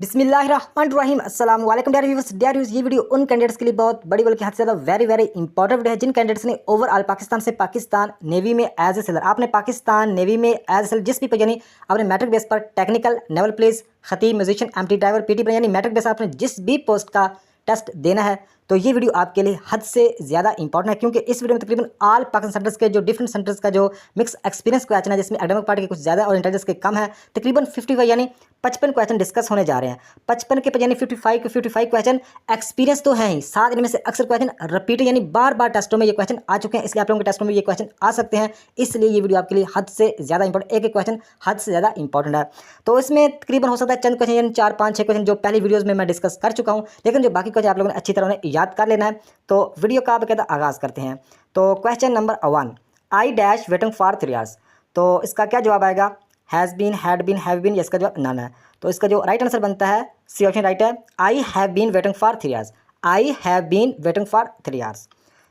बिस्मिल्लाहिर्रहमानिर्रहीम अस्सलाम वालेकुम डियर व्यूअर्स। डियर व्यूअर्स, ये वीडियो उन कैंडिडेट्स के लिए बहुत बड़ी बल्कि हद से ज़्यादा वेरी इंपॉर्टेंट वीडियो है जिन कैंडिडेट्स ने ओवरऑल पाकिस्तान से पाकिस्तान नेवी में एज ए सेलर, आपने पाकिस्तान नेवी में एज ए सेलर जिस भी यानी आपने मैट्रिक बेस पर टेक्निकल, नेवल पुलिस, खतीब, म्यूजिशियन, एमटी ड्राइवर, पीटी पर यानी मैट्रिक बेस आपने जिस भी पोस्ट का टेस्ट देना है तो ये वीडियो आपके लिए हद से ज़्यादा इंपॉर्टेंट है, क्योंकि इस वीडियो में तकरीबन ऑल पाकिस्तान सेंटर्स के जो डिफरेंट सेंटर्स का जो मिक्स एक्सपीरियंस क्वेश्चन है, जिसमें एकेडमिक पार्ट के कुछ ज़्यादा और इंटेलिजेंस के कम है, तकरीबन 55 यानी 55 क्वेश्चन डिस्कस होने जा रहे हैं। 55 के यानी 55 के 55 क्वेश्चन एक्सपीरियंस तो है ही, साथ इनमें से अक्सर क्वेश्चन रिपीट यानी बार बार टेस्टों में ये क्वेश्चन आ चुके हैं, इसलिए आप लोगों के टेस्टों में ये क्वेश्चन आ सकते हैं। इसलिए ये वीडियो आपके लिए हद से ज़्यादा इंपॉर्टेंट, एक क्वेश्चन हद से ज़्यादा इंपॉर्टेंट है। तो इसमें तकरीबन हो सकता है चंद क्वेश्चन यानी 4, 5, 6 क्वेश्चन जो पहली वीडियोज़ में मैं डिस्कस कर चुका हूँ, लेकिन जो बाकी क्वेश्चन आप लोगों ने अच्छी तरह उन्हें याद कर लेना है। तो वीडियो का बकायदा आगाज़ करते हैं। तो question number 1, I dash waiting for 3 hours. तो इसका क्या जवाब आएगा? Has been, had been, have been, इसका जवाब नन है। तो इसका जो राइट आंसर बनता है सी ऑप्शन राइट है। I have been waiting for 3 hours, I have been waiting for 3 hours.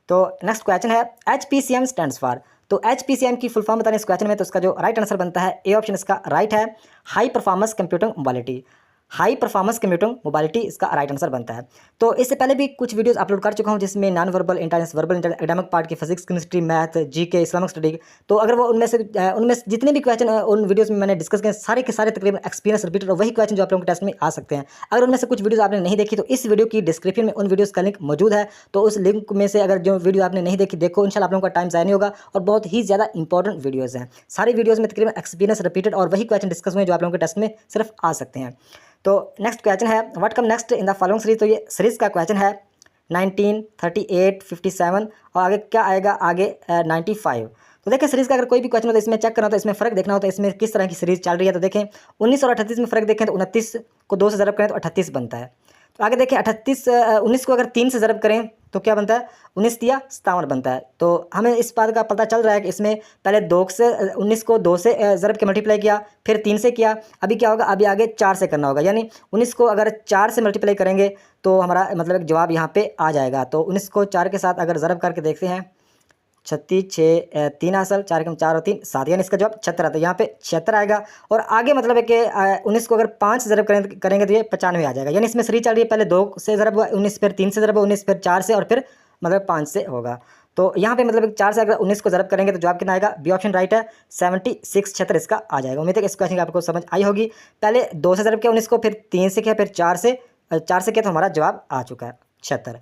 तो नेक्स्ट क्वेश्चन है HPCM स्टैंड्स फॉर। तो HPCM की फुल फॉर्म बताने इस क्वेश्चन में, तो इसका जो राइट आंसर बनता है ए ऑप्शन इसका राइट है, high performance computing mobility. High performance computing mobility इसका राइट आंसर बनता है। तो इससे पहले भी कुछ वीडियोस अपलोड कर चुका हूं, जिसमें non verbal intelligence, verbal intelligence, academic part की physics, chemistry, math, GK, Islamic study. तो अगर वो उनमें से जितने भी क्वेश्चन उन वीडियोस में मैंने डिस्कस किए, सारे के सारे तकरीबन एक्सपीरियंस रिपीटेड और वही क्वेश्चन जो आप लोगों के टेस्ट में आ सकते हैं। अगर उनमें से कुछ वीडियोस आपने नहीं देखी तो इस वीडियो की डिस्क्रिप्शन में उन वीडियोस का लिंक मौजूद है, तो उस लिंक में से अगर जो वीडियो आपने नहीं देखी देखो, इंशाल्लाह आप लोगों का टाइम ज़ाया नहीं होगा और बहुत ही ज़्यादा इंपॉर्टेंट वीडियोज़ हैं। सारी वीडियोज़ में तकरीबन एक्सपीरियंस रिपीटेड और वही क्वेश्चन डिस्कस हुए जो आप लोगों के टेस्ट में सिर्फ आ सकते हैं। तो नेक्स्ट क्वेश्चन है what come next in the following series. तो ये सीरीज का क्वेश्चन है 19, 38, 57 और आगे क्या आएगा, आगे 95। तो देखें सीरीज का अगर कोई भी क्वेश्चन हो तो इसमें चेक करना हो, तो इसमें फ़र्क देखना हो तो इसमें किस तरह की सीरीज चल रही है। तो देखें 19 और 38 में फ़र्क देखें तो 29 को 2 से ज़रब करें तो 38 बनता है। तो आगे देखें 19 को अगर 3 से ज़रब करें तो क्या बनता है, 19 तिया 57 बनता है। तो हमें इस बात का पता चल रहा है कि इसमें पहले 2 से 19 को 2 से ज़रब के मल्टीप्लाई किया, फिर 3 से किया, अभी क्या होगा, अभी आगे 4 से करना होगा। यानी 19 को अगर 4 से मल्टीप्लाई करेंगे तो हमारा मतलब एक जवाब यहाँ पे आ जाएगा। तो 19 को 4 के साथ अगर ज़रब करके देखते हैं, 36, 6, 3 असल 4 कम 4 और 3 7, यानी इसका जवाब 76 आता है। यहाँ पे 76 आएगा। और आगे मतलब है कि 19 को अगर 5 से ज़रब करेंगे तो ये 95 आ जाएगा। यानी इसमें सीरीज चल रही है, पहले 2 से ज़रब हुआ 19, फिर 3 से ज़रब हुआ 19, फिर 4 से और फिर मतलब 5 से होगा। तो यहाँ पे मतलब 4 से अगर 19 को ज़रब करेंगे तो जवाब कितना आएगा, बी ऑप्शन राइट है, 76, 76 इसका आ जाएगा। उम्मीद है कि इस क्वेश्चन की आपको समझ आई होगी। पहले 2 से ज़रब किया 19 को, फिर 3 से किया, फिर 4 से किया तो हमारा जवाब आ चुका है 76।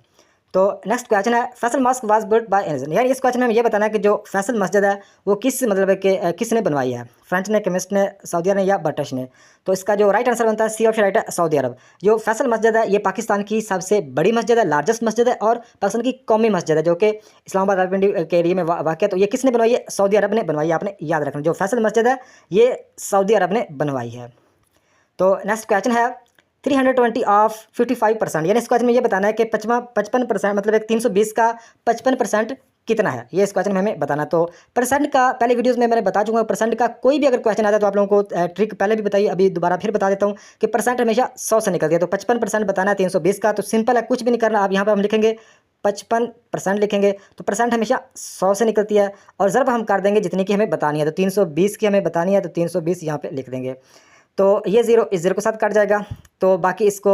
तो नेक्स्ट क्वेश्चन है फैसल मस्जिद वाज बिल्ट बाय एन। यानी इस क्वेश्चन में हमें ये बताना है कि जो फैसल मस्जिद है वो किस मतलब है कि किसने बनवाई है, फ्रेंच ने, केमिस्ट ने, सऊदी अरब ने या ब्रिटिश ने। तो इसका जो राइट आंसर बनता है सी ऑप्शन राइट है, सऊदी अरब। जो फैसल मस्जिद है ये पाकिस्तान की सबसे बड़ी मस्जिद है, लार्जेस्ट मस्जिद है और पाकिस्तान की कौमी मस्जिद है, जो कि इस्लामाबाद रावलपिंडी के एरिया में वाक़ है। तो ये किसने बनवाई है, सऊदी अरब ने बनवाई है। आपने याद रखना, जो फैसल मस्जिद है ये सऊदी अरब ने बनवाई है। तो नेक्स्ट क्वेश्चन है 320 ऑफ 55%। यानी इस क्वेश्चन में ये बताना है कि 55% मतलब एक 320 का 55% कितना है, ये इस क्वेश्चन में हमें बताना। तो परसेंट का पहले वीडियोस में मैंने बता चुका हूँ, परसेंट का कोई भी अगर क्वेश्चन आता है तो आप लोगों को ट्रिक पहले भी बताइए, अभी दोबारा फिर बता देता हूँ कि परसेंट हमेशा 100 से निकलती है। तो 55% बताना है 320 का, तो सिंपल है, कुछ भी नहीं करना। आप यहाँ पर हम लिखेंगे 55% लिखेंगे तो परसेंट हमेशा 100 से निकलती है और ज़रब हम कर देंगे जितनी की हमें बतानी है। तो 320 की हमें बतानी है तो 320 यहाँ पर लिख देंगे। तो ये 0 इस 0 के साथ कट जाएगा। तो बाकी इसको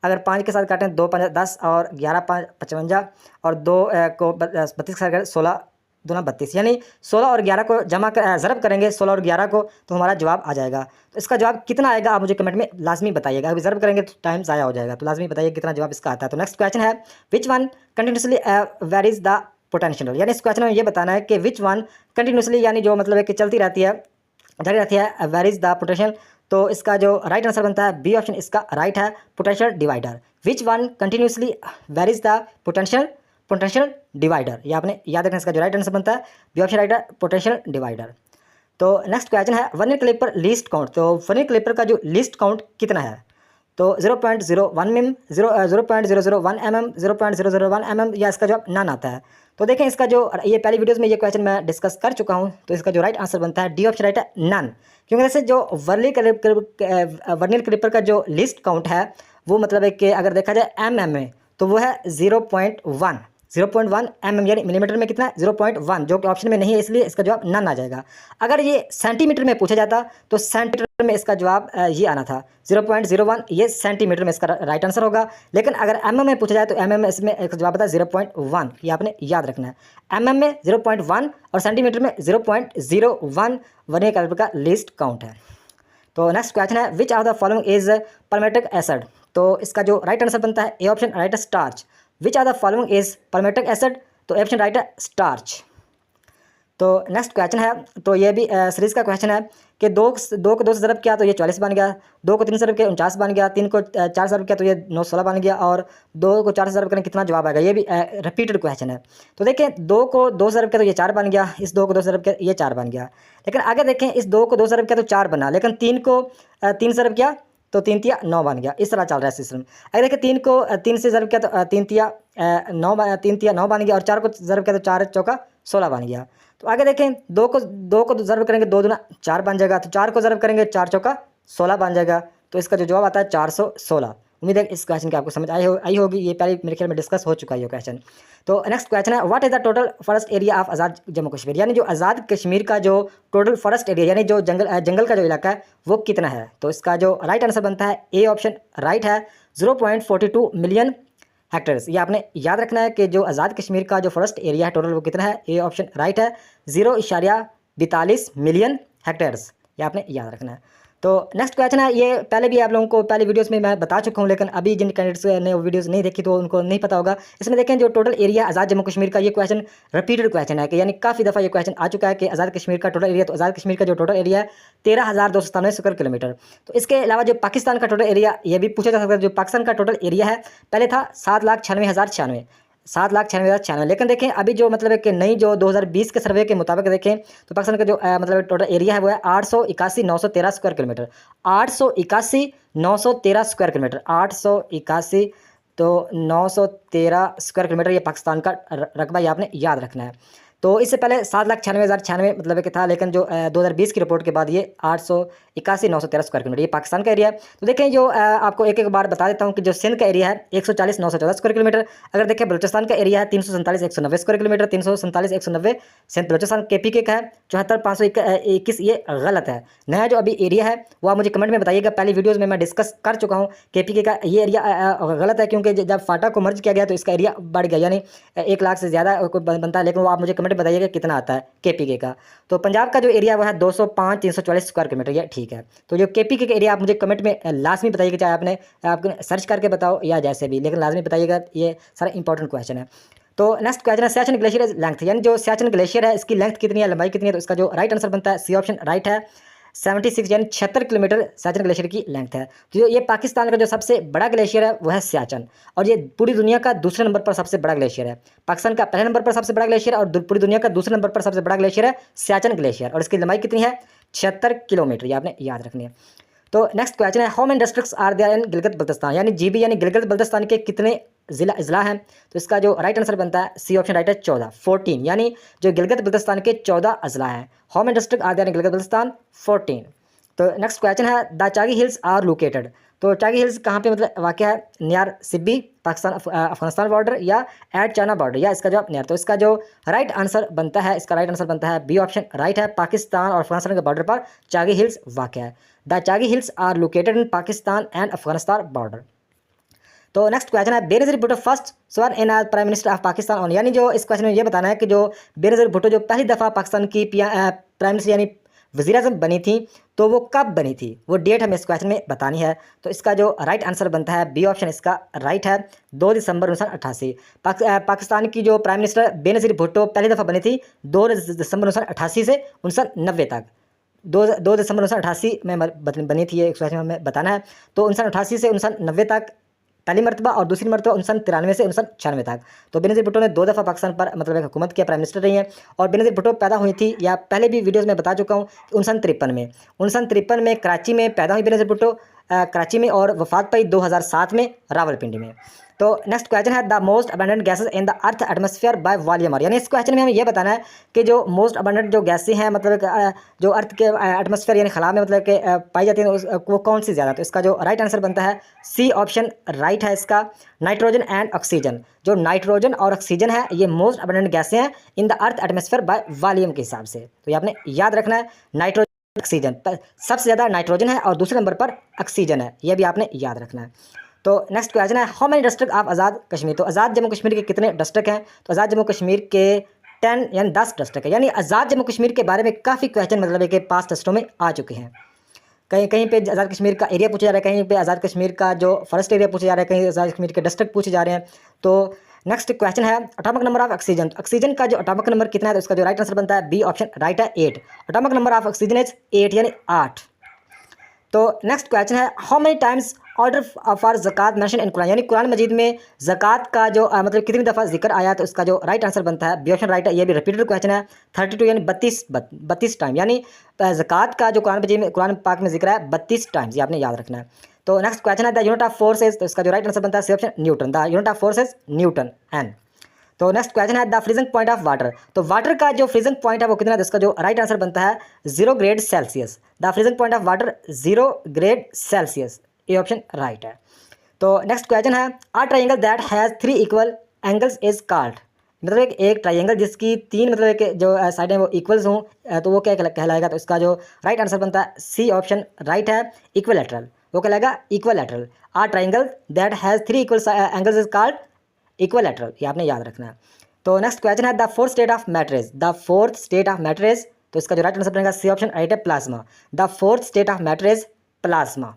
अगर 5 के साथ काटें 2 5 10 और 11 5 55 और 2 को 32 के साथ करें 16 दूना 32, यानी 16 और 11 को जमा कर ज़रब करेंगे 16 और 11 को तो हमारा जवाब आ जाएगा। तो इसका जवाब कितना आएगा आप मुझे कमेंट में लाजमी बताइएगा। अभी ज़रब करेंगे तो टाइम ज़ाया हो जाएगा, तो लाजमी बताइए कितना जवाब इसका आता है। तो नेक्स्ट क्वेश्चन है which one continuously varies the potential. यानी इस क्वेश्चन में ये बताना है कि विच वन कंटिन्यूसली यानी जो मतलब है कि चलती रहती है, जारी रहती है, वेरीज द पोटेंशियल। तो इसका जो राइट आंसर बनता है बी ऑप्शन इसका राइट है, potential divider. Which one continuously varies the potential divider, ये आपने याद रखना। इसका जो राइट आंसर बनता है बी ऑप्शन राइट है, पोटेंशियल डिवाइडर। तो नेक्स्ट क्वेश्चन है वर्नियर कैलिपर लीस्ट काउंट। तो वर्नियर कैलिपर का जो लीस्ट काउंट कितना है, तो 0.01 mm, 0.001 mm, 0.001 mm, या इसका जवाब नन आता है। तो देखें इसका जो ये पहली वीडियोस में ये क्वेश्चन मैं डिस्कस कर चुका हूं, तो इसका जो राइट आंसर बनता है डी ऑप्शन राइट है, नन। क्योंकि जैसे जो वर्नियर कैलिपर का जो लिस्ट काउंट है वो मतलब है कि अगर देखा जाए mm में तो वो है 0.1, 0.1 mm यानी मिलीमीटर में कितना है 0.1, जो कि ऑप्शन में नहीं है, इसलिए इसका जवाब नन आ जाएगा। अगर ये सेंटीमीटर में पूछा जाता तो सेंटीमीटर में इसका जवाब ये आना था 0.01, ये सेंटीमीटर में इसका राइट आंसर होगा। लेकिन अगर mm में पूछा जाए तो mm में इसमें एक जवाब आता है 0.1, ये आपने याद रखना है। mm में 0.1 और सेंटीमीटर में 0.01 वर्नियर कैलिपर का लीस्ट काउंट है। तो नेक्स्ट क्वेश्चन है which of the following is परमेटिक एसिड। तो इसका जो राइट आंसर बनता है ए ऑप्शन राइट है starch. Which of the following is परमेटिक एसिड, तो ऑप्शन राइट है स्टार्च। तो नेक्स्ट क्वेश्चन है, तो ये भी सीरीज का क्वेश्चन है कि दो को 2 से ज़रब किया तो ये 44 बन गया, 2 को 3 से ज़रब किया 49 बन गया, 3 को 4 से ज़रब किया तो ये 916 बन गया, और 2 को 4 से ज़रब करें कितना जवाब आएगा। ये भी रिपीटेड क्वेश्चन है। तो देखें 2 को 2 से ज़रब किया तो ये 4 बन गया, इस 2 को 2 से ज़रब किया ये 4 बन गया। लेकिन आगे देखें इस 2 को 2 से ज़रब किया तो 4 बना, लेकिन 3 को 3 से ज़रब किया तो 3 तिया 9 बन गया। इस तरह चल रहा है सिस्टम। अगर देखिए 3 को 3 से ज़रब किया तो 3 तिया 9 बन गया, और 4 को ज़रब किया तो 4 चौका 16 बन गया। तो आगे देखें 2 को ज़रब करेंगे 2 दूना 4 बन जाएगा, तो 4 को ज़रब करेंगे 4 चौका 16 बन जाएगा। तो इसका जो जवाब आता है 416। उम्मीद है इस क्वेश्चन की आपको समझ आई होगी। ये पहले मेरे ख्याल में डिस्कस हो चुका है ये क्वेश्चन। तो नेक्स्ट क्वेश्चन है what is the total forest area of Azad Jammu Kashmir, यानी जो आज़ाद कश्मीर का जो टोटल फॉरेस्ट एरिया यानी जो जंगल का जो इलाका है वो कितना है। तो इसका जो राइट आंसर बनता है ए ऑप्शन राइट है 0.42 मिलियन हेक्टेयर्स। ये आपने याद रखना है कि जो आज़ाद कश्मीर का जो फॉरेस्ट एरिया है टोटल वो कितना है। ए ऑप्शन राइट है 0.42 मिलियन हेक्टेयर्स, ये आपने याद रखना है। तो नेक्स्ट क्वेश्चन है, ये पहले भी आप लोगों को पहले वीडियोस में मैं बता चुका हूँ, लेकिन अभी जिन कैंडिडेट्स ने वो वीडियोस नहीं देखी तो उनको नहीं पता होगा। इसमें देखें जो टोटल एरिया आज़ाद जम्मू कश्मीर का, ये क्वेश्चन रिपीटेड क्वेश्चन है कि यानी काफ़ी दफ़ा ये क्वेश्चन आ चुका है कि आज़ाद कश्मीर का टोटल एरिया। तो आज़ाद कश्मीर का जो टोटल एरिया है 13,297 स्क्वायर किलोमीटर। तो इसके अलावा जो पाकिस्तान का टोटल एरिया ये भी पूछा जा सकता है। जो पाकिस्तान का टोटल एरिया है पहले था 7,96,096, 7,96,096। लेकिन देखें अभी जो मतलब है कि नई जो 2020 के सर्वे के मुताबिक देखें तो पाकिस्तान का जो मतलब टोटल एरिया है वो है 881,913 स्क्वायर किलोमीटर, 881,913 स्क्वायर किलोमीटर, 881 तो 913 स्क्वायर किलोमीटर ये पाकिस्तान का रकबा, ये आपने याद रखना है। तो इससे पहले 7,96,096 मतलब कि था, लेकिन जो 2020 की रिपोर्ट के बाद ये 881,913 स्क्वायर किलोमीटर ये पाकिस्तान का एरिया है। तो देखें जो आपको एक बार बता देता हूँ कि जो सिंध का एरिया है 140,914 स्क्वायर किलोमीटर। अगर देखें बलूचिस्तान का एरिया है 347,190 square kilometre, 347,190 Sindh Balochistan KPK का है। 74,521 ये गलत है। नया जो अभी एरिया है वो आप मुझे कमेंट में बताइएगा। पहली वीडियोज़ में मैं डिस्कस कर चुका हूँ KPK का ये एरिया गलत है, क्योंकि जब फाटा को मर्ज किया गया तो इसका एरिया बढ़ गया, यानी 1 लाख से ज़्यादा बनता है। लेकिन वो आप मुझे कमेंट बताइएगा कितना आता है KPK का। तो पंजाब का जो एरिया वो है 205,344 स्क्वायर किलोमीटर, ये ठीक है। तो जो KPK का एरिया आप मुझे कमेंट में लाजमी बताइएगा, चाहे आपने सर्च करके बताओ या जैसे भी, लेकिन लाजमी बताइएगा। ये सारा इंपॉर्टेंट क्वेश्चन है। तो नेक्स्ट क्वेश्चन है सियाचिन ग्लेशियर लेंथ, यानी जो सियाचिन ग्लेशियर है इसकी लेंथ कितनी है, लंबाई कितनी है। तो इसका जो राइट आंसर बनता है सी ऑप्शन राइट है 76 यानी 76 किलोमीटर सियाचिन ग्लेशियर की लेंथ है। तो ये पाकिस्तान का जो सबसे बड़ा ग्लेशियर है वो है सियाचिन, और ये पूरी दुनिया का दूसरे नंबर पर सबसे बड़ा ग्लेशियर है। पाकिस्तान का पहले नंबर पर सबसे बड़ा ग्लेशियर और पूरी दुनिया का दूसरे नंबर पर सबसे बड़ा ग्लेशियर है सियाचिन ग्लेशियर, और इसकी लंबाई कितनी है 76 किलोमीटर, ये आपने याद रखनी है। तो नेक्स्ट क्वेश्चन है how many districts are there in Gilgit Baltistan, यानी GB यानी गिलगित बल्तिस्तान के कितने ज़िला हैं। तो इसका जो राइट आंसर बनता है सी ऑप्शन राइट है 14, यानी जो गिलगित बल्तिस्तान के 14 अजला हैं। How many district are there in Gilgit Baltistan 14। तो नेक्स्ट क्वेश्चन है the Chagai hills are located, तो चागी हिल्स कहाँ पे मतलब वाक़ है, नियर सिब्बी पाकिस्तान अफगानिस्तान बॉर्डर या एट चाइना बॉर्डर, या इसका जवाब नियर। तो इसका जो राइट आंसर बनता है, इसका राइट आंसर बनता है बी ऑप्शन राइट है, पाकिस्तान और अफगानिस्तान के बॉर्डर पर चागी हिल्स वाक़ है। The Chagai hills are located in Pakistan and Afghanistan border. तो नेक्स्ट क्वेश्चन है Benazir Bhutto first sworn in as prime minister of Pakistan on, यानी जो इस क्वेश्चन में ये बताना है कि जो बेनज़ीर भुट्टो जो पहली दफ़ा पाकिस्तान की प्राइम मिनिस्टर यानी वज़ीर-ए-आज़म बनी थी तो वो कब बनी थी, वो डेट हमें इस क्वेश्चन में बतानी है। तो इसका जो राइट आंसर बनता है बी ऑप्शन इसका राइट है 2 दिसंबर 1988। पाकिस्तान की जो प्राइम मिनिस्टर बेनज़ीर भुट्टो पहली दफ़ा बनी थी 2 दिसंबर 1988 से 1990 तक। 2 दिसंबर 1988 में बनी थी, ये एक क्वेश्चन हमें बताना है। तो 1988 से 1990 तक पहली मरतबा, और दूसरी मरतबा 1993 से 1996 तक। तो बेनज़ीर भुट्टो ने 2 दफ़ा पाकिस्तान पर मतलब एक हुकूमत किया, प्राइम मिनिस्टर रही हैं। और बेनज़ीर भुट्टो पैदा हुई थी, या पहले भी वीडियोस में बता चुका हूँ, 1953 में कराची में पैदा हुई बेनज़ीर भुट्टो, कराची में, और वफात पाई 2007 में रावलपिंडी में। तो नेक्स्ट क्वेश्चन है the most abundant gases in the earth atmosphere by volume. यानी इस क्वेश्चन में हमें ये बताना है कि जो मोस्ट अबंडेंट जो गैसें हैं मतलब जो अर्थ के एटमॉस्फेयर यानी खला में मतलब कि पाई जाती है वो कौन सी ज़्यादा। तो इसका जो राइट आंसर बनता है सी ऑप्शन राइट है इसका, नाइट्रोजन एंड ऑक्सीजन। जो नाइट्रोजन और ऑक्सीजन है ये मोस्ट अबंडेंट गैसें हैं in the earth atmosphere by volume के हिसाब से। तो ये आपने याद रखना है, नाइट्रोजन ऑक्सीजन सबसे ज़्यादा नाइट्रोजन है और दूसरे नंबर पर ऑक्सीजन है, ये भी आपने याद रखना है। तो नेक्स्ट क्वेश्चन है how many district of Azad Kashmir. तो आज़ाद जम्मू कश्मीर के कितने डिस्ट्रिक्ट हैं। तो आज़ाद जम्मू कश्मीर के 10 यानी 10 डिस्ट्रिक्ट है। यानी आज़ाद जम्मू कश्मीर के बारे में काफ़ी क्वेश्चन मतलब है कि पास टेस्टों में आ चुके हैं। कहीं कहीं पे आज़ाद कश्मीर का एरिया पूछा जा रहा है, कहीं पे आज़ाद कश्मीर का जो फॉरेस्ट एरिया पूछा जा रहा है, कहीं आज़ाद कश्मीर के डिस्ट्रिक्ट पूछे जा रहे हैं। तो नेक्स्ट क्वेश्चन है atomic number of oxygen. Oxygen का जो एटॉमिक नंबर कितना है तो इसका जो राइट आंसर बनता है बी ऑप्शन राइट है 8। Atomic number of oxygen is 8 यानी 8। तो नेक्स्ट क्वेश्चन है how many times order for zakat mention in Quran. यानी कुरान मजीद में ज़कात का जो मतलब कितनी दफ़ा जिक्र आया तो इसका जो राइट आंसर बनता है बी ऑप्शन राइट है। ये भी रिपीटेड क्वेश्चन है 32 यानी 32 टाइम। यानी ज़कात का जो कुरान मजीद में कुरान पाक में जिक्र है 32 टाइम्स, ये आपने याद रखना है। तो नेक्स्ट क्वेश्चन है the unit of force is. तो इसका जो राइट आंसर बनता है C option newton. The unit of force is newton N. तो नेक्स्ट क्वेश्चन है the freezing point of water. तो वाटर का जो फ्रीजिंग पॉइंट है वो कितना है तो इसका जो राइट आंसर बनता है 0 grade Celsius. The freezing point of water 0 grade Celsius, ये ऑप्शन राइट है। तो नेक्स्ट क्वेश्चन है a triangle that has 3 equal angles is called. मतलब एक ट्राइंगल जिसकी 3 मतलब कि जो साइडें वो इक्वल्स हों तो वो क्या कहलाएगा। तो इसका जो राइट आंसर बनता है सी ऑप्शन राइट है इक्विलैटरल, वो कहलाएगा equilateral. A triangle that has 3 equal angles is called equilateral, ये आपने याद रखना है। तो नेक्स्ट क्वेश्चन है the fourth state of matter is. The fourth state of matter is. तो इसका जो राइट आंसर बनेगा सी ऑप्शन राइट है plasma. The fourth state of matter is plasma.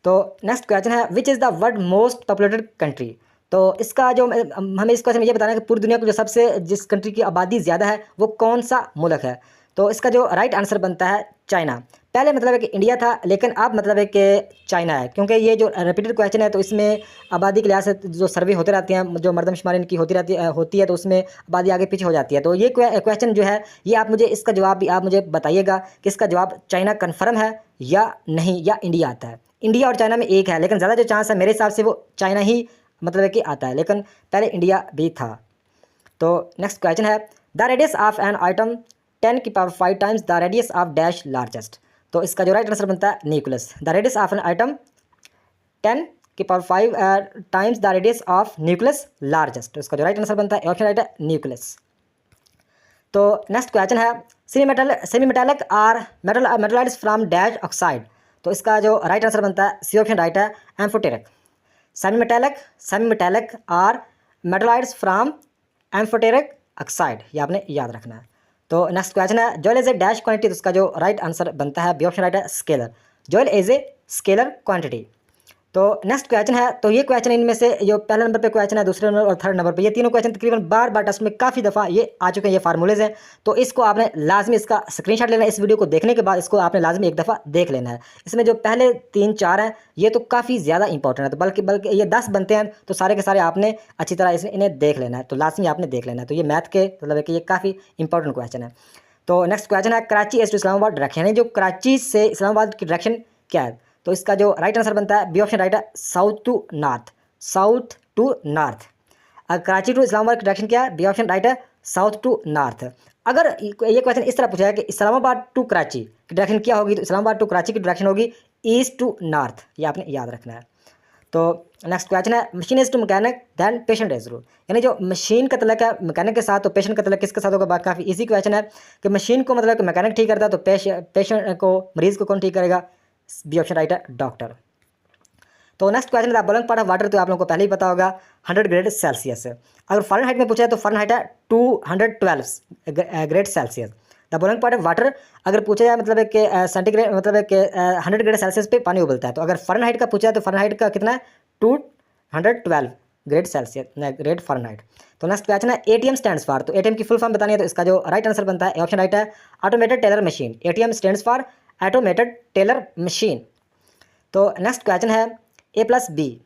तो नेक्स्ट क्वेश्चन है which is the world most populated country. तो इसका जो हमें इस क्वेश्चन में ये बताना है कि पूरी दुनिया को जो सबसे जिस कंट्री की आबादी ज़्यादा है वो कौन सा मुल्क है। तो इसका जो राइट आंसर बनता है चाइना। पहले मतलब है कि इंडिया था लेकिन अब मतलब है कि चाइना है, क्योंकि ये जो रिपीटेड क्वेश्चन है तो इसमें आबादी के लिहाज से जो सर्वे होते रहते हैं, जो मरदमशुमारी इनकी होती है तो उसमें आबादी आगे पीछे हो जाती है। तो ये क्वेश्चन जो है ये आप मुझे इसका जवाब भी आप मुझे बताइएगा कि इसका जवाब चाइना कन्फर्म है या नहीं, या इंडिया आता है। इंडिया और चाइना में एक है लेकिन ज़्यादा जो चांस है मेरे हिसाब से वो चाइना ही मतलब है कि आता है, लेकिन पहले इंडिया भी था। तो नेक्स्ट क्वेश्चन है the radius of an atom 10 की power 5 times the radius of dash largest. तो इसका जो राइट आंसर बनता है nucleus. The radius of an atom 10 की power 5 times the radius of nucleus largest. तो इसका जो राइट आंसर बनता है ऑप्शन राइट है न्यूक्लियस। तो नेक्स्ट क्वेश्चन है semi metallic are metalloids from dash oxide. तो इसका जो राइट आंसर बनता है सी ऑप्शन राइट है amphoteric. Semi metallic are metalloids from amphoteric oxide, ये आपने याद रखना है। तो नेक्स्ट क्वेश्चन है joule as a dash quantity. तो इसका जो राइट आंसर बनता है बी ऑप्शन राइट है scalar. Joule as a scalar quantity. तो नेक्स्ट क्वेश्चन है तो ये क्वेश्चन इनमें से जो पहले नंबर पे क्वेश्चन है, दूसरे नंबर और थर्ड नंबर पे, ये तीनों क्वेश्चन तकरीबन बार बार टेस्ट में काफ़ी दफ़ा ये आ चुके हैं, ये फार्मूलेज हैं। तो इसको आपने लाजमी इसका स्क्रीनशॉट लेना है। इस वीडियो को देखने के बाद इसको आपने लाजमी एक दफ़ा देख लेना है। इसमें जो पहले 3-4 हैं ये तो काफ़ी ज़्यादा इंपॉर्टेंट है, तो बल्कि ये 10 बनते हैं तो सारे के सारे आपने अच्छी तरह इन्हें देख लेना है, तो लाजमी आपने देख लेना है। तो ये मैथ के मतलब है कि ये काफ़ी इंपॉर्टेंट क्वेश्चन है। तो नेक्स्ट क्वेश्चन है Karachi as to Islamabad direction, यानी जो कराची से इस्लामाबाद की डायरेक्शन क्या है। तो इसका जो राइट आंसर बनता है बी ऑप्शन राइट है south to north. Karachi to Islamabad की डायरेक्शन क्या है, बी ऑप्शन राइट है साउथ टू नॉर्थ। अगर ये क्वेश्चन इस तरह पूछा है कि इस्लामाबाद टू कराची की डायरेक्शन क्या होगी, तो इस्लामाबाद टू कराची की डायरेक्शन होगी ईस्ट टू नॉर्थ, ये आपने याद रखना है। तो नेक्स्ट क्वेश्चन है machine is to mechanic then patient is rule, यानी जो मशीन का तल्लुक है मैकेनिक के साथ तो पेशेंट का तल्लुक किसके साथ होगा। बात काफ़ी इजी क्वेश्चन है कि मशीन को मतलब कि मैकेनिक ठीक करता है तो पेशेंट को मरीज़ को कौन ठीक करेगा, बी ऑप्शन राइट है डॉक्टर। तो नेक्स्ट क्वेश्चन है बॉइलिंग पॉइंट ऑफ वाटर, तो आप लोगों को पहले ही पता होगा 100 ग्रेड सेल्सियस। अगर फ़ारेनहाइट में पूछा है तो फ़ारेनहाइट है 212 grade Celsius. The boiling point of water अगर पूछा जाए मतलब है कि सेंटीग्रेड मतलब है कि 100 ग्रेड सेल्सियस पे पानी उबलता है, तो अगर फ़ारेनहाइट का पूछा है तो फ़ारेनहाइट का कितना है 212 ग्रेड सेल्सियस ग्रेड फ़ारेनहाइट। तो नेक्स्ट क्वेश्चन है एटीएम स्टैंड्स फॉर, तो एटीएम की फुल फॉर्म बतानी है तो इसका जो राइट आंसर बनता है ऑप्शन राइट है automated teller machine. ATM stands for automated teller machine. तो नेक्स्ट क्वेश्चन है A plus B,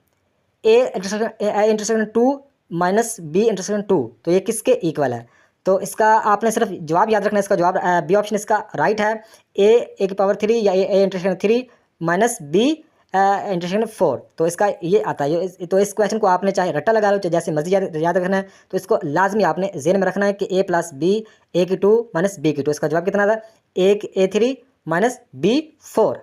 A intersection 2 minus B intersection 2, तो ये किसके इक्वल है। तो इसका आपने सिर्फ जवाब याद रखना है, इसका जवाब बी ऑप्शन इसका राइट है ए की पावर 3 या A intersection 3 minus B intersection 4, तो इसका ये आता है। तो इस क्वेश्चन को आपने चाहे रट्टा लगा लो, चाहे जैसे मर्जी याद रखना है, तो इसको लाजमी आपने जेन में रखना है कि a प्लस बी a की 2 माइनस b की 2। इसका जवाब कितना था, a3 माइनस b4।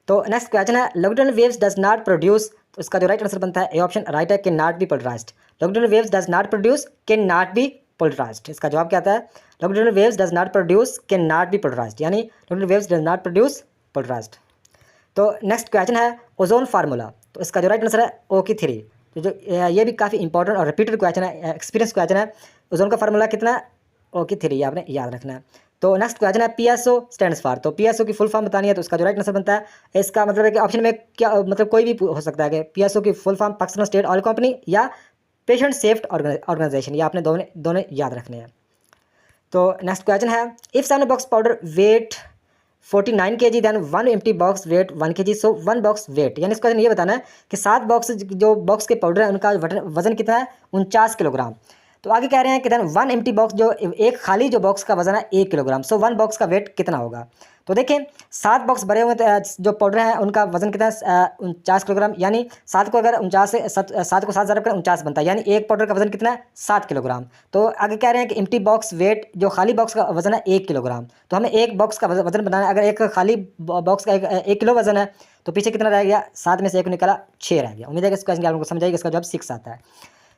तो नेक्स्ट क्वेश्चन है longitudinal waves does not produce, तो इसका जो राइट आंसर बनता है ए ऑप्शन राइट है, can not be polarised. Longitudinal waves does not produce can not be polarised. इसका जवाब क्या आता है, longitudinal waves does not produce can not be polarised, यानी longitudinal waves does not produce polarised. तो next question है ozone formula, तो इसका जो राइट आंसर है O3। तो जो ये भी काफ़ी इंपॉर्टेंट और रिपीटेड क्वेश्चन है, एक्सपीरियंस क्वेश्चन है। ओजोन का फार्मूला कितना है, O3, आपने याद रखना है। तो नेक्स्ट क्वेश्चन है PSO स्टैंड्स फॉर, तो PSO की फुल फॉर्म बतानी है, तो इसका जो राइट आंसर बनता है, इसका मतलब है कि ऑप्शन में क्या मतलब कोई भी हो सकता है कि PSO की full form Pakistan State Oil Company या पेशेंट सेफ्टी ऑर्गेनाइजेशन, या आपने दोनों याद रखने हैं। तो नेक्स्ट क्वेश्चन है if 7 box powder weight 49 kg then 1 empty box weight 1 kg, so 1 box weight, यानी इसका ये बताना है कि 7 बॉक्स जो बॉक्स के पाउडर है उनका वजन कितना है, 49 किलोग्राम। तो आगे कह रहे हैं कि देन 1 एम्प्टी बॉक्स, जो एक खाली जो बॉक्स का वजन है 1 किलोग्राम, सो 1 बॉक्स का वेट कितना होगा। तो देखें 7 बॉक्स भरे हुए जो पाउडर हैं उनका वजन कितना है, 49 किलोग्राम, यानी 7 को अगर 49 से 7 को 7 ज़रब करें 49 बनता है, यानी एक पाउडर का वजन कितना है, 7 किलोग्राम। तो आगे कह रहे हैं कि एम्प्टी बॉक्स वेट, जो खाली बॉक्स का वजन है 1 किलोग्राम, तो हमें एक बॉक्स का वजन बनाना है। अगर एक खाली बॉक्स का 1 किलो वजन है तो पीछे कितना रह गया, 7 में से 1 निकला 6 रह गया। उम्मीद है कि इस क्वेश्चन आप लोगों को समझाइए, इसका जवाब 6 आता है।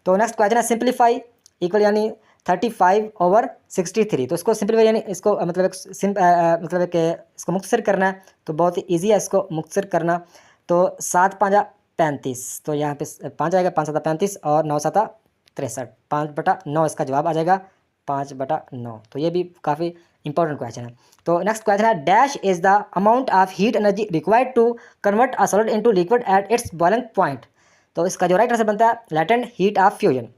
तो नेक्स्ट क्वेश्चन है सिंप्लीफाई इक्वल, यानी 35/63, तो इसको सिंपलीफाई यानी इसको मतलब इसको मुख्तसर करना है, तो बहुत ही ईजी है इसको मुख्तसर करना। तो 7 5 35, तो यहाँ पे 5 आएगा, 5 7 35 और 9 7 63, 5/9 इसका जवाब आ जाएगा, 5/9। तो ये भी काफ़ी इंपॉर्टेंट क्वेश्चन है। तो नेक्स्ट क्वेश्चन है dash is the amount of heat energy required to convert a solid into liquid at its boiling point. तो इसका जो राइट आंसर बनता है लैटेंट हीट ऑफ फ्यूजन।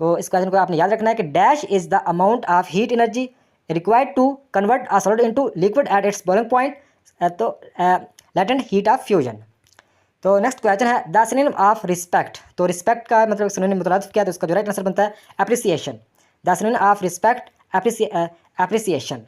तो इस क्वेश्चन को आपने याद रखना है कि dash is the amount of heat energy required to convert a solid into liquid at its boiling point, तो लैटेंट हीट ऑफ फ्यूजन। तो नेक्स्ट क्वेश्चन है द सिनोनिम ऑफ रिस्पेक्ट, तो रिस्पेक्ट का मतलब सिनोनिम मुतरादिफ क्या है, तो इसका जो राइट आंसर बनता है appreciation. The synonym of respect appreciation.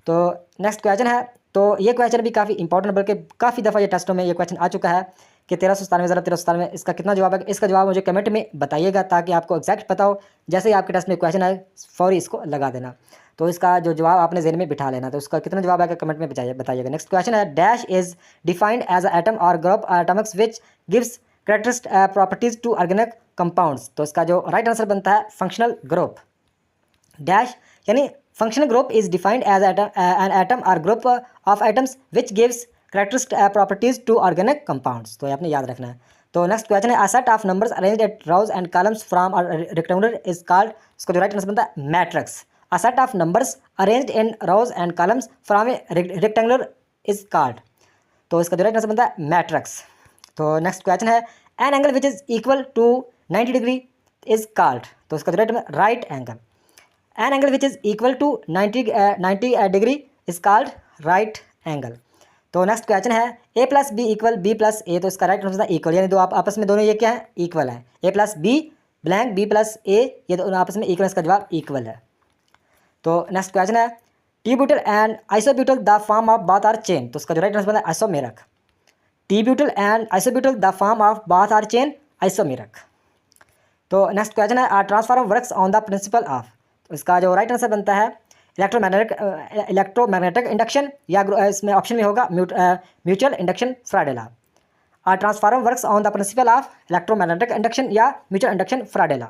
तो नेक्स्ट क्वेश्चन है, तो ये क्वेश्चन भी काफ़ी इंपॉर्टेंट, बल्कि काफ़ी दफ़ा ये टेस्टों में ये क्वेश्चन आ चुका है कि 1397 इसका कितना जवाब है। इसका जवाब मुझे कमेंट में बताइएगा ताकि आपको एग्जैक्ट पता हो। जैसे ही आपके टेस्ट में क्वेश्चन आए फौरी इसको लगा देना। तो इसका जो जवाब आपने जेन में बिठा लेना, तो उसका कितना जवाब आएगा कमेंट में बताइएगा। नेक्स्ट क्वेश्चन है dash is defined as a atom or group atomics which gives characteristic properties to organic compounds. तो इसका जो राइट आंसर बनता है फंक्शनल ग्रुप। डैश यानी functional group is defined as an atom or group of atoms which gives characteristic properties to organic compounds, तो ये आपने याद रखना है। तो नेक्स्ट क्वेश्चन है a set of numbers arranged at rows and columns from rectangular is called, इसका जो राइट आंसर बनता है matrix. A set of numbers arranged in rows and columns from rectangular is called, तो इसका जो right answer बनता है matrix. तो नेक्स्ट क्वेश्चन है an angle which is equal to 90 degree is called, तो इसका जो right angle. An angle which is equal to 90 degree is called right angle. तो नेक्स्ट क्वेश्चन है a plus B equal B plus A, तो इसका right answer equal, यानी दो आप आपस में दोनों ये क्या है, इक्वल है। a plus B blank B plus A, ये दोनों आपस में इक्वल, इसका जवाब इक्वल है। तो नेक्स्ट क्वेश्चन है T butyl and isobutyl the form of both are chain, तो इसका जो राइट आंसर बनता है isomeric. T butyl and isobutyl the form of both are chain isomeric. तो नेक्स्ट क्वेश्चन है are transformer works on the principle of, तो इसका जो राइट आंसर बनता है इलेक्ट्रोमैग्नेटिक इंडक्शन, या इसमें ऑप्शन में होगा mutual induction Faraday law. Or transformer works on the principle of electromagnetic induction या म्यूचुअल इंडक्शन फ्राडे लॉ।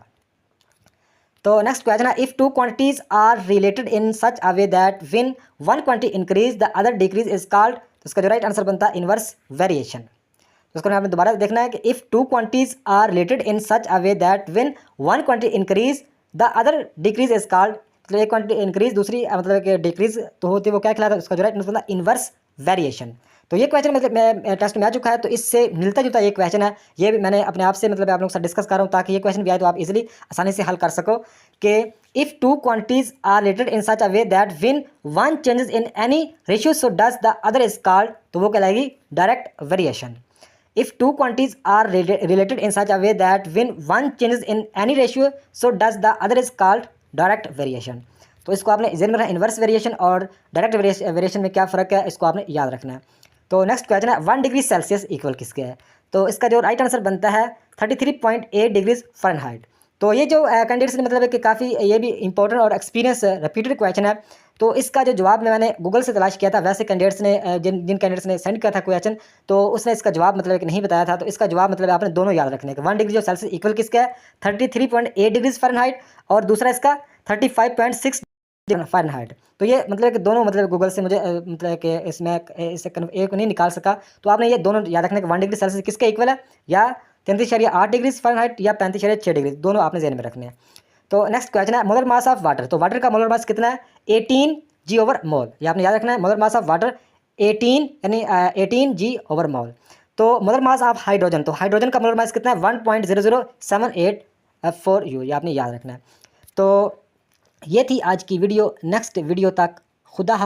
तो नेक्स्ट क्वेश्चन है if two quantities are related in such a way that when one quantity increase the other decrease is called, तो इसका जो right answer बनता है inverse variation. तो इसको आपने दोबारा देखना है कि if two quantities are related in such a way that when one quantity increase the other decrease is called, मतलब एक क्वांटिटी इंक्रीज दूसरी मतलब कि डिक्रीज तो होती है, वो क्या कहलाता है, उसका जो राइट आंसर बनता है इनवर्स वेरिएशन। तो ये क्वेश्चन मतलब टेस्ट में आ चुका है, तो इससे मिलता जुलता ये क्वेश्चन है, ये भी मैंने अपने आप से मतलब आप लोगों के साथ डिस्कस कर रहा हूँ ताकि ये क्वेश्चन भी आए तो आप इजीली आसानी से हल कर सको कि if two quantities are related in such a way that when one changes in any ratio so does the other is called, तो वो कहलाएगी direct variation. If two quantities are related in such a way that when one changes in any ratio so does the other is called direct variation. तो इसको आपने जेन में रखना inverse variation और डायरेक्ट वेरिएशन में क्या फ़र्क है, इसको आपने याद रखना है। तो नेक्स्ट क्वेश्चन है 1 डिग्री सेल्सियस इक्वल किसके है। तो इसका जो राइट आंसर बनता है 33.8 डिग्रीज फ़ारेनहाइट। तो ये जो कैंडिडेट्स ने मतलब है कि काफ़ी ये भी इंपॉर्टेंट और एक्सपीरियंस रिपीटेड क्वेश्चन है। तो इसका जो जवाब मैंने गूगल से तलाश किया था, वैसे कैंडिडेट्स ने जिन कैंडिडेट्स ने सेंड किया था क्वेश्चन, तो उसने इसका जवाब मतलब कि नहीं बताया था। तो इसका जवाब मतलब आपने दोनों याद रखने का, 1 डिग्री जो सेल्सियस इक्वल किसका है 33.8 डिग्रीज फ़ारेनहाइट और दूसरा इसका 35.6 फ़ारेनहाइट। तो ये मतलब कि दोनों मतलब गूगल से मुझे मतलब कि इसमें इससे एक नहीं निकाल सका। तो आपने ये दोनों याद रखने के 1 डिग्री सेल्सियस किसके इक्वल है, या 33.8 डिग्री फ़ारेनहाइट या 35.6 डिग्री, दोनों आपने ज़हन में रखने हैं। तो नेक्स्ट क्वेश्चन है मोलर मास ऑफ वाटर। तो वाटर का मोलर मास कितना है 18 जी ओवर मोल। ये आपने याद रखना है, मोलर मास ऑफ वाटर 18 यानी 18 जी ओवर मोल। तो मोलर मास ऑफ हाइड्रोजन, तो हाइड्रोजन का मोलर मास कितना है 1.0078 F4U, ये आपने याद रखना है। तो ये थी आज की वीडियो। नेक्स्ट वीडियो तक खुदा